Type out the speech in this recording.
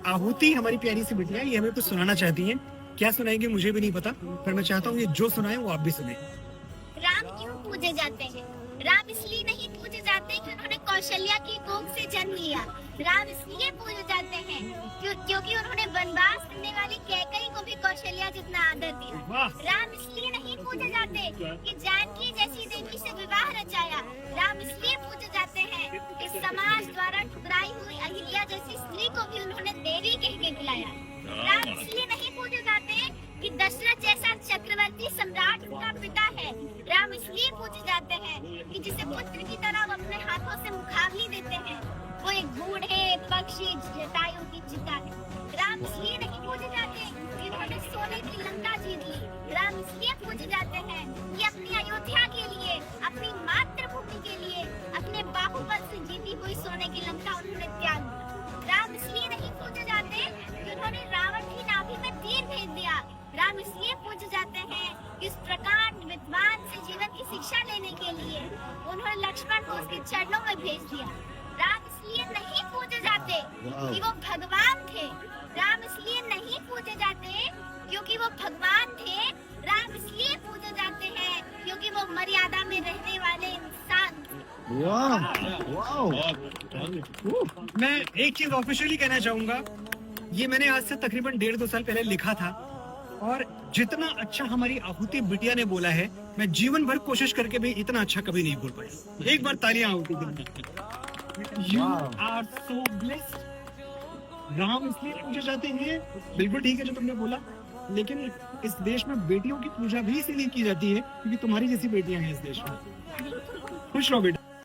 आहुति हमारी प्यारी सी बिटिया ये हमें कुछ सुनाना चाहती है। क्या सुनाएंगे मुझे भी नहीं पता, पर मैं चाहता हूँ ये जो सुनाए वो आप भी सुने। राम क्यों पूजे जाते हैं? राम इसलिए नहीं पूजे जाते कि उन्होंने कौशल्या की कोख से जन्म लिया। राम इसलिए पूजे जाते हैं क्योंकि उन्होंने वनवास करने वाली कैकई को भी कौशल्या जितना आदर दिया। राम इसलिए नहीं पूजे जाते कि जानकी जैसी देवी से विवाह रचाया। राम इसलिए पूजे जाते हैं कि समाज द्वारा ठुकराई हुई अहिल्या जैसी स्त्री को भी उन्होंने देवी कह के बुलाया। राम इसलिए नहीं पूजे जाते कि दशरथ जैसा चक्रवर्ती सम्राट उनका पिता है। राम इसलिए पूजे जाते हैं कि जिसे पुत्र की तरह वो अपने हाथों से मुखाग्नि देते हैं, वो एक बूढ़े पक्षी जटायु की चिता है। राम इसलिए नहीं पूजे जाते कि उन्होंने सोने की लंका जीत ली। राम इसलिए पूजे जाते हैं कि अपनी अयोध्या के लिए, अपनी मातृभूमि के लिए, अपने बाहुबल से जीती हुई सोने की लंका उन्होंने त्याग दी। राम इसलिए नहीं पूजे जाते कि उन्होंने रावण की नाभि में तीर भेज दिया। राम इसलिए पूजे जाते हैं कि इस प्रकांड विद्वान से जीवन की शिक्षा लेने के लिए उन्होंने लक्ष्मण को उसके चरणों में भेज दिया। राम इसलिए नहीं पूजे जाते कि वो भगवान थे। राम इसलिए नहीं पूजे जाते क्योंकि वो भगवान थे। राम इसलिए पूजे जाते हैं क्योंकि वो मर्यादा में रहने वाले इंसान। मैं एक चीज ऑफिशियली कहना चाहूंगा, ये मैंने आज से तकरीबन 1.5-2 साल पहले लिखा था, और जितना अच्छा हमारी आहुति बिटिया ने बोला है, मैं जीवन भर कोशिश करके भी इतना अच्छा कभी नहीं बोल पाया। एक बार तालियां आहुति के लिए। You are so blessed। Ram इसलिए पूजे जाते हैं, बिल्कुल ठीक है जो तुमने बोला, लेकिन इस देश में बेटियों की पूजा भी इसलिए की जाती है क्योंकि तुम्हारी जैसी बेटियां हैं इस देश में। खुश रहो बेटा।